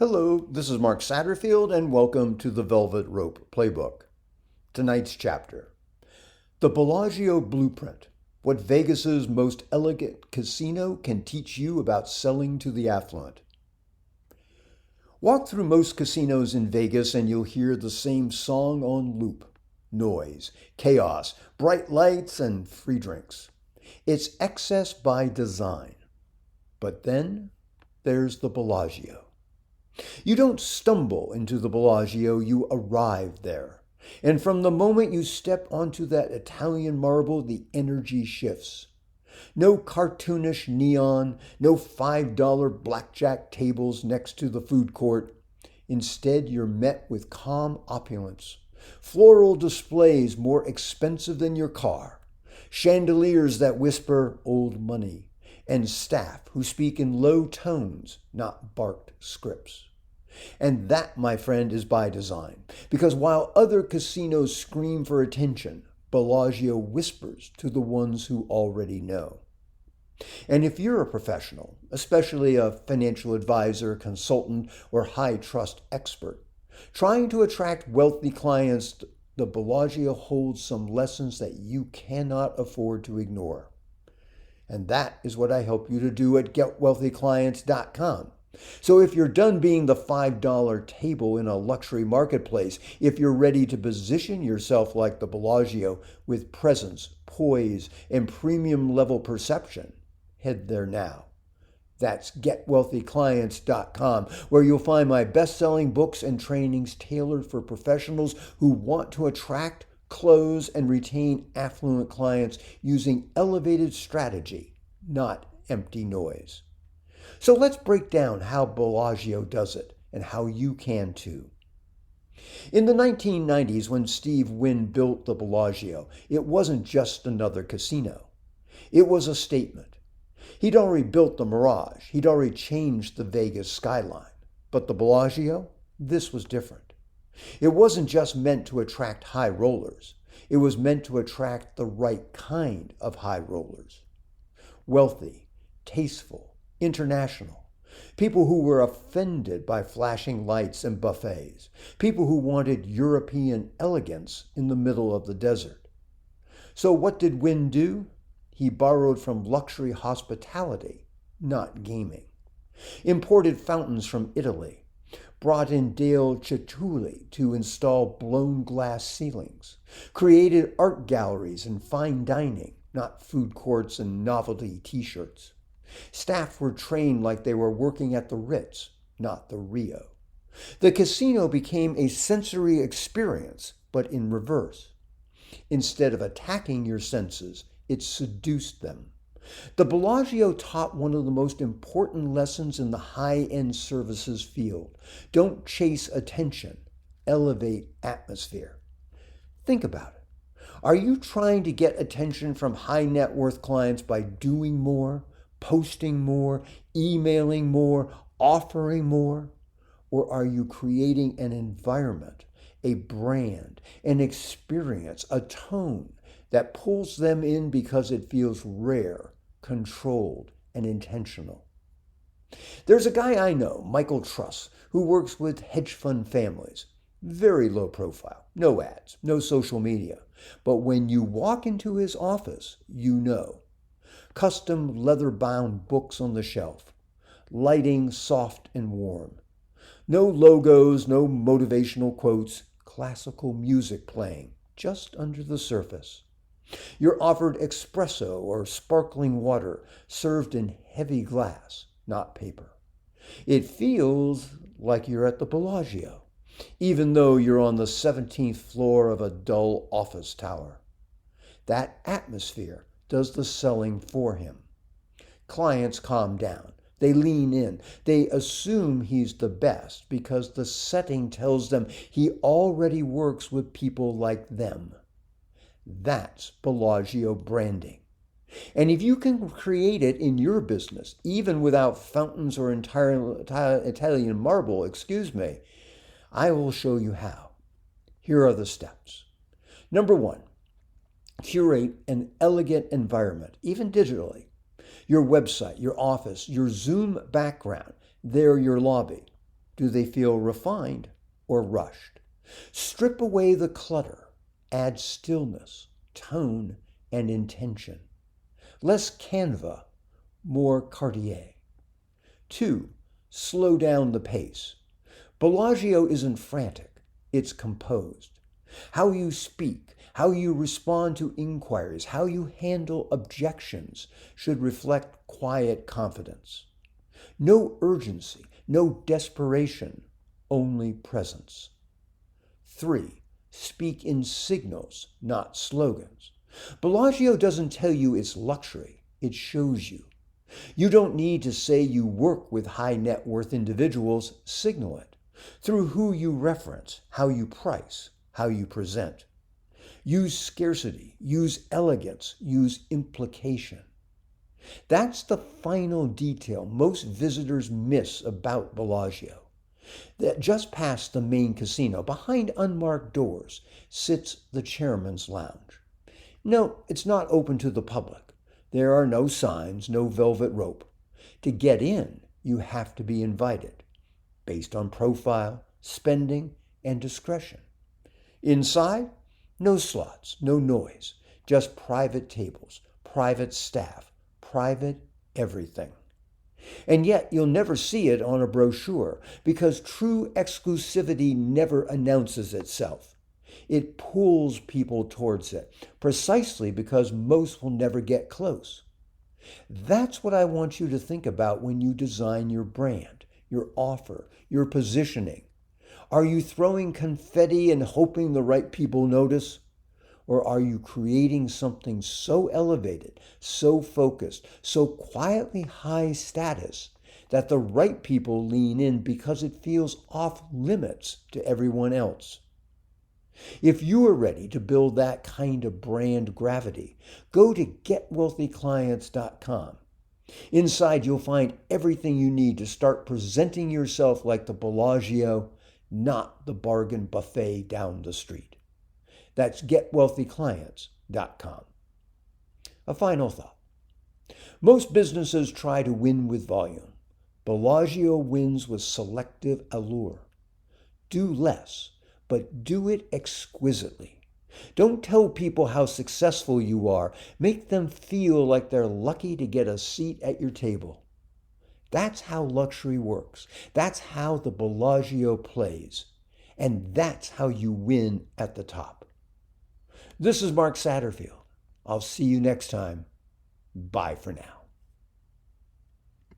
Hello, this is Mark Satterfield, and welcome to the Velvet Rope Playbook. Tonight's chapter, The Bellagio Blueprint, What Vegas's Most Elegant Casino Can Teach You About Selling to the Affluent. Walk through most casinos in Vegas and you'll hear the same song on loop. Noise, chaos, bright lights, and free drinks. It's excess by design. But then there's the Bellagio. You don't stumble into the Bellagio, you arrive there. And from the moment you step onto that Italian marble, the energy shifts. No cartoonish neon, no $5 blackjack tables next to the food court. Instead, you're met with calm opulence. Floral displays more expensive than your car. Chandeliers that whisper old money. And staff who speak in low tones, not barked scripts. And that, my friend, is by design, because while other casinos scream for attention, Bellagio whispers to the ones who already know. And if you're a professional, especially a financial advisor, consultant, or high-trust expert, trying to attract wealthy clients, the Bellagio holds some lessons that you cannot afford to ignore. And that is what I help you to do at getwealthyclients.com. So if you're done being the $5 table in a luxury marketplace, if you're ready to position yourself like the Bellagio with presence, poise, and premium level perception, head there now. That's getwealthyclients.com, where you'll find my best-selling books and trainings tailored for professionals who want to attract, close, and retain affluent clients using elevated strategy, not empty noise. So let's break down how Bellagio does it and how you can too. In the 1990s, when Steve Wynn built the Bellagio, it wasn't just another casino. It was a statement. He'd already built the Mirage. He'd already changed the Vegas skyline. But the Bellagio, this was different. It wasn't just meant to attract high rollers. It was meant to attract the right kind of high rollers. Wealthy, tasteful, international. People who were offended by flashing lights and buffets. People who wanted European elegance in the middle of the desert. So what did Wynn do? He borrowed from luxury hospitality, not gaming. Imported fountains from Italy. Brought in Dale Chittuli to install blown glass ceilings, created art galleries and fine dining, not food courts and novelty t-shirts. Staff were trained like they were working at the Ritz, not the Rio. The casino became a sensory experience, but in reverse. Instead of attacking your senses, it seduced them. The Bellagio taught one of the most important lessons in the high-end services field. Don't chase attention, elevate atmosphere. Think about it. Are you trying to get attention from high net worth clients by doing more, posting more, emailing more, offering more? Or are you creating an environment, a brand, an experience, a tone that pulls them in because it feels rare, controlled, and intentional? There's a guy I know, Michael Truss, who works with hedge fund families. Very low profile, no ads, no social media. But when you walk into his office, you know. Custom leather-bound books on the shelf. Lighting soft and warm. No logos, no motivational quotes. Classical music playing just under the surface. You're offered espresso or sparkling water served in heavy glass, not paper. It feels like you're at the Bellagio, even though you're on the 17th floor of a dull office tower. That atmosphere does the selling for him. Clients calm down. They lean in. They assume he's the best because the setting tells them he already works with people like them. That's Bellagio branding. And if you can create it in your business, even without fountains or Italian marble, I will show you how. Here are the steps. Number 1, curate an elegant environment, even digitally. Your website, your office, your Zoom background, there your lobby. Do they feel refined or rushed? Strip away the clutter. Add stillness, tone, and intention. Less Canva, more Cartier. 2. Slow down the pace. Bellagio isn't frantic, it's composed. How you speak, how you respond to inquiries, how you handle objections should reflect quiet confidence. No urgency, no desperation, only presence. 3. Speak in signals, not slogans. Bellagio doesn't tell you it's luxury, it shows you. You don't need to say you work with high net worth individuals, signal it through who you reference, how you price, how you present. Use scarcity, use elegance, use implication. That's the final detail most visitors miss about Bellagio. That just past the main casino, behind unmarked doors, sits the chairman's lounge. No, it's not open to the public. There are no signs, no velvet rope. To get in, you have to be invited, based on profile, spending, and discretion. Inside, no slots, no noise, just private tables, private staff, private everything. And yet you'll never see it on a brochure because true exclusivity never announces itself. It pulls people towards it, precisely because most will never get close. That's what I want you to think about when you design your brand, your offer, your positioning. Are you throwing confetti and hoping the right people notice? Or are you creating something so elevated, so focused, so quietly high status that the right people lean in because it feels off limits to everyone else? If you are ready to build that kind of brand gravity, go to getwealthyclients.com. Inside, you'll find everything you need to start presenting yourself like the Bellagio, not the bargain buffet down the street. That's getwealthyclients.com. A final thought. Most businesses try to win with volume. Bellagio wins with selective allure. Do less, but do it exquisitely. Don't tell people how successful you are. Make them feel like they're lucky to get a seat at your table. That's how luxury works. That's how the Bellagio plays. And that's how you win at the top. This is Mark Satterfield. I'll see you next time. Bye for now.